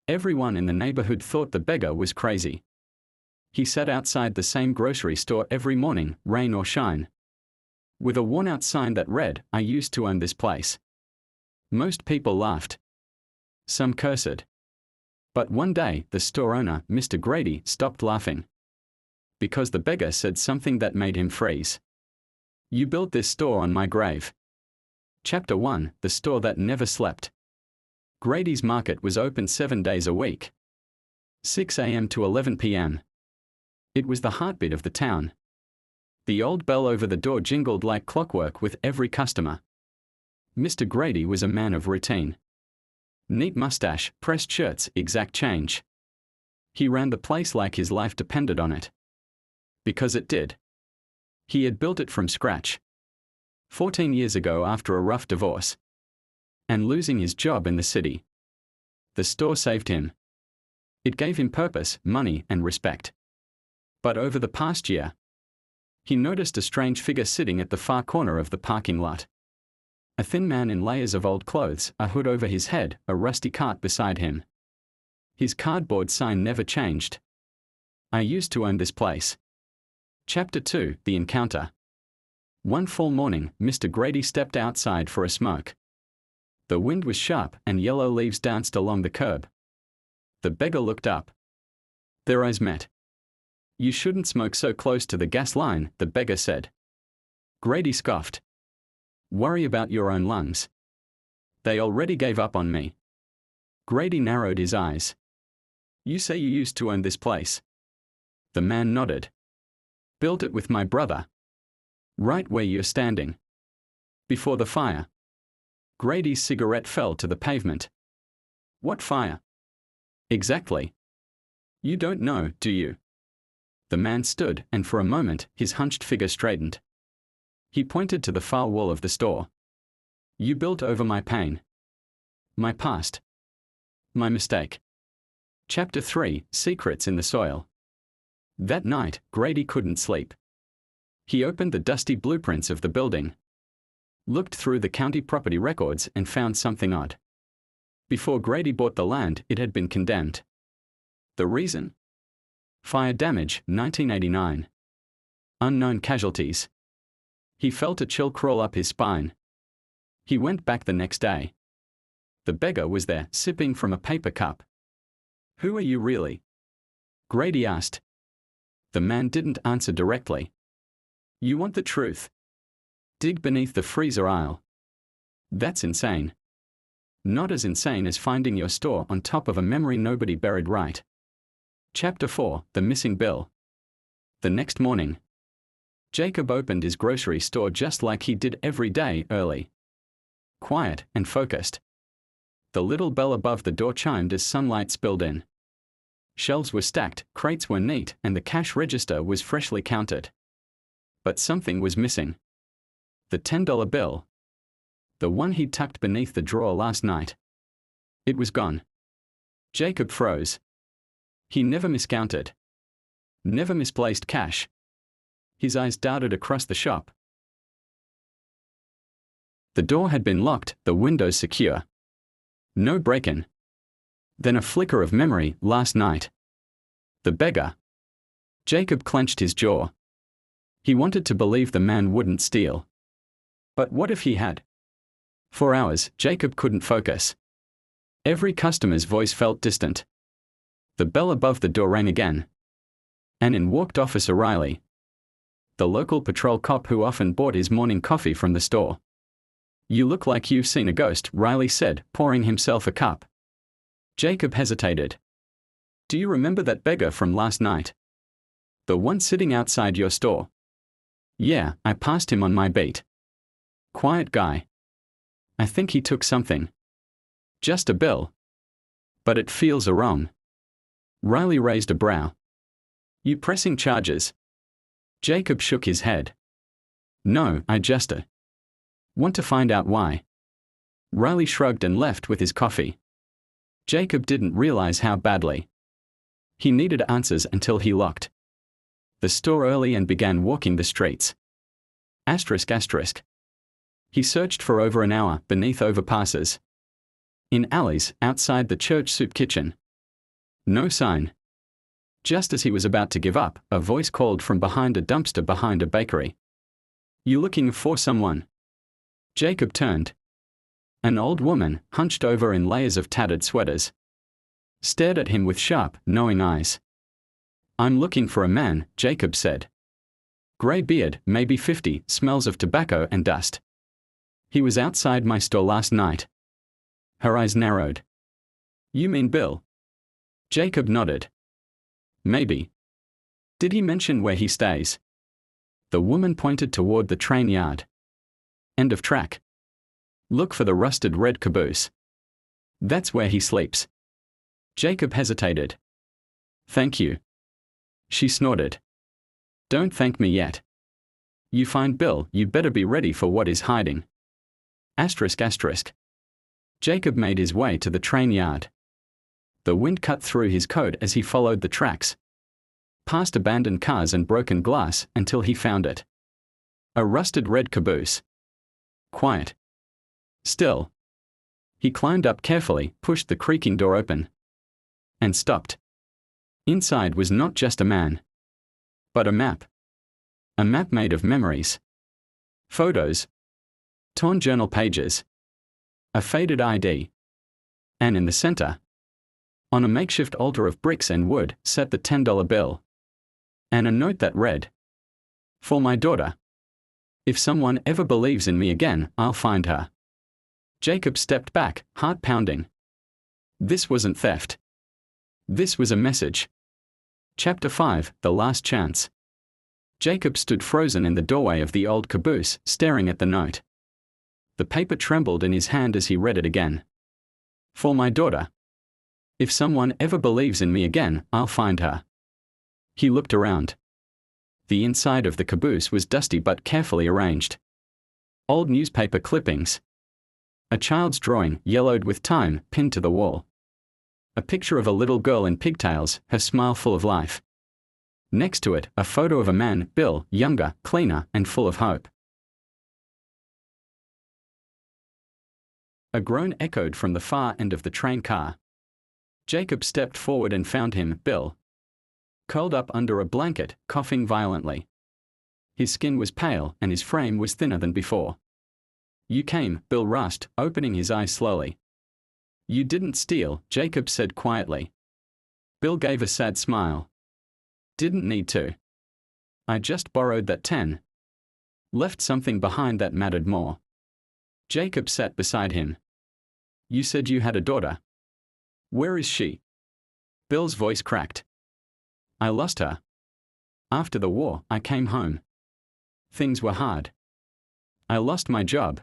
Everyone in the neighborhood thought the beggar was crazy. He sat outside the same grocery store every morning, rain or shine, with a worn-out sign that read, "I used to own this place." Most people laughed. Some cursed. But one day, the store owner, Mr. Grady, stopped laughing. Because the beggar said something that made him freeze. "You built this store on my grave." Chapter 1: The Store That Never Slept. Grady's Market was open 7 days a week. 6 a.m. to 11 p.m. It was the heartbeat of the town. The old bell over the door jingled like clockwork with every customer. Mr. Grady was a man of routine. Neat mustache, pressed shirts, exact change. He ran the place like his life depended on it. Because it did. He had built it from scratch. 14 years ago after a rough divorce. And losing his job in the city. The store saved him. It gave him purpose, money, and respect. But over the past year, he noticed a strange figure sitting at the far corner of the parking lot. A thin man in layers of old clothes, a hood over his head, a rusty cart beside him. His cardboard sign never changed. "I used to own this place." Chapter 2: The Encounter. One fall morning, Mr. Grady stepped outside for a smoke. The wind was sharp, and yellow leaves danced along the curb. The beggar looked up. Their eyes met. "You shouldn't smoke so close to the gas line," the beggar said. Grady scoffed. "Worry about your own lungs. They already gave up on me." Grady narrowed his eyes. "You say you used to own this place?" The man nodded. "Built it with my brother. Right where you're standing. Before the fire." Grady's cigarette fell to the pavement. "What fire?" "Exactly. You don't know, do you?" The man stood, and for a moment, his hunched figure straightened. He pointed to the far wall of the store. "You built over my pain. My past. My mistake." Chapter 3: Secrets in the Soil. That night, Grady couldn't sleep. He opened the dusty blueprints of the building, looked through the county property records, and found something odd. Before Grady bought the land, it had been condemned. The reason? Fire damage, 1989. Unknown casualties. He felt a chill crawl up his spine. He went back the next day. The beggar was there, sipping from a paper cup. "Who are you really?" Grady asked. The man didn't answer directly. "You want the truth? Dig beneath the freezer aisle." "That's insane." "Not as insane as finding your store on top of a memory nobody buried, right?" Chapter 4: The Missing Bill. The next morning, Jacob opened his grocery store just like he did every day, early, quiet, and focused. The little bell above the door chimed as sunlight spilled in. Shelves were stacked, crates were neat, and the cash register was freshly counted. But something was missing. The $10 bill. The one he'd tucked beneath the drawer last night. It was gone. Jacob froze. He never miscounted. Never misplaced cash. His eyes darted across the shop. The door had been locked, the windows secure. No break-in. Then a flicker of memory, last night. The beggar. Jacob clenched his jaw. He wanted to believe the man wouldn't steal. But what if he had? For hours, Jacob couldn't focus. Every customer's voice felt distant. The bell above the door rang again. And in walked Officer Riley, the local patrol cop who often bought his morning coffee from the store. "You look like you've seen a ghost," Riley said, pouring himself a cup. Jacob hesitated. "Do you remember that beggar from last night? The one sitting outside your store?" "Yeah, I passed him on my beat. Quiet guy. I think he took something. Just a bill. But it feels wrong." Riley raised a brow. "You pressing charges?" Jacob shook his head. "No, I just want to find out why." Riley shrugged and left with his coffee. Jacob didn't realize how badly he needed answers until he locked the store early and began walking the streets. ***. He searched for over an hour beneath overpasses, in alleys, outside the church soup kitchen, No sign. Just as he was about to give up, a voice called from behind a dumpster behind a bakery. You looking for someone? Jacob turned. An old woman, hunched over in layers of tattered sweaters, stared at him with sharp, knowing eyes. I'm looking for a man, Jacob said. Grey beard, maybe 50, smells of tobacco and dust. He was outside my store last night. Her eyes narrowed. You mean Bill? Jacob nodded. Maybe. Did he mention where he stays? The woman pointed toward the train yard. End of track. Look for the rusted red caboose. That's where he sleeps. Jacob hesitated. Thank you. She snorted. Don't thank me yet. You find Bill, you better be ready for what is hiding. Asterisk asterisk. Jacob made his way to the train yard. The wind cut through his coat as he followed the tracks, past abandoned cars and broken glass until he found it. A rusted red caboose. Quiet. Still. He climbed up carefully, pushed the creaking door open, and stopped. Inside was not just a man, but a map. A map made of memories, photos, torn journal pages, a faded ID. And in the center, on a makeshift altar of bricks and wood, sat the $10 bill. And a note that read, For my daughter. If someone ever believes in me again, I'll find her. Jacob stepped back, heart pounding. This wasn't theft. This was a message. Chapter 5, The Last Chance. Jacob stood frozen in the doorway of the old caboose, staring at the note. The paper trembled in his hand as he read it again. For my daughter. If someone ever believes in me again, I'll find her. He looked around. The inside of the caboose was dusty but carefully arranged. Old newspaper clippings. A child's drawing, yellowed with time, pinned to the wall. A picture of a little girl in pigtails, her smile full of life. Next to it, a photo of a man, Bill, younger, cleaner, and full of hope. A groan echoed from the far end of the train car. Jacob stepped forward and found him, Bill, curled up under a blanket, coughing violently. His skin was pale and his frame was thinner than before. You came, Bill rasped, opening his eyes slowly. You didn't steal, Jacob said quietly. Bill gave a sad smile. Didn't need to. I just borrowed that 10. Left something behind that mattered more. Jacob sat beside him. You said you had a daughter. Where is she? Bill's voice cracked. I lost her. After the war, I came home. Things were hard. I lost my job.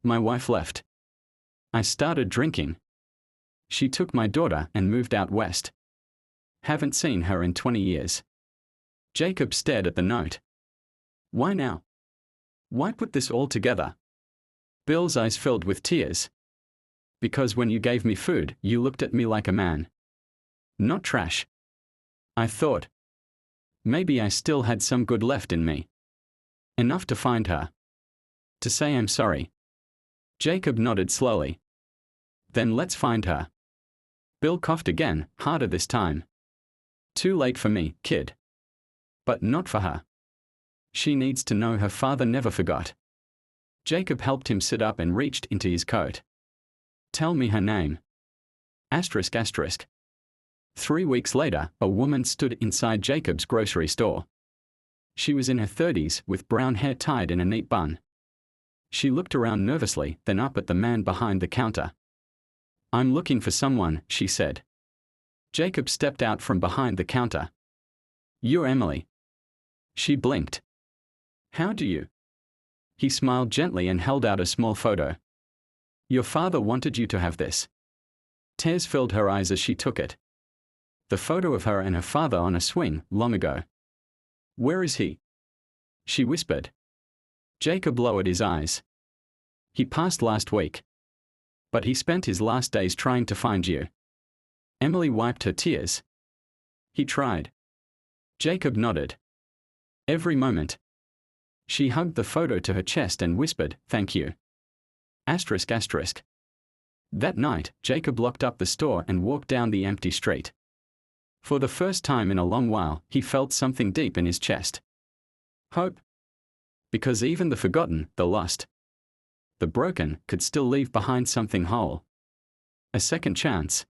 My wife left. I started drinking. She took my daughter and moved out west. Haven't seen her in 20 years. Jacob stared at the note. Why now? Why put this all together? Bill's eyes filled with tears. Because when you gave me food, you looked at me like a man. Not trash. I thought. Maybe I still had some good left in me. Enough to find her. To say I'm sorry. Jacob nodded slowly. Then let's find her. Bill coughed again, harder this time. Too late for me, kid. But not for her. She needs to know her father never forgot. Jacob helped him sit up and reached into his coat. Tell me her name. Asterisk asterisk. 3 weeks later, a woman stood inside Jacob's grocery store. She was in her 30s, with brown hair tied in a neat bun. She looked around nervously, then up at the man behind the counter. I'm looking for someone, she said. Jacob stepped out from behind the counter. You're Emily. She blinked. How do you? He smiled gently and held out a small photo. Your father wanted you to have this. Tears filled her eyes as she took it. The photo of her and her father on a swing, long ago. Where is he? She whispered. Jacob lowered his eyes. He passed last week. But he spent his last days trying to find you. Emily wiped her tears. He tried. Jacob nodded. Every moment. She hugged the photo to her chest and whispered, thank you. Asterisk asterisk. That night, Jacob locked up the store and walked down the empty street. For the first time in a long while, he felt something deep in his chest. Hope. Because even the forgotten, the lost, the broken, could still leave behind something whole. A second chance.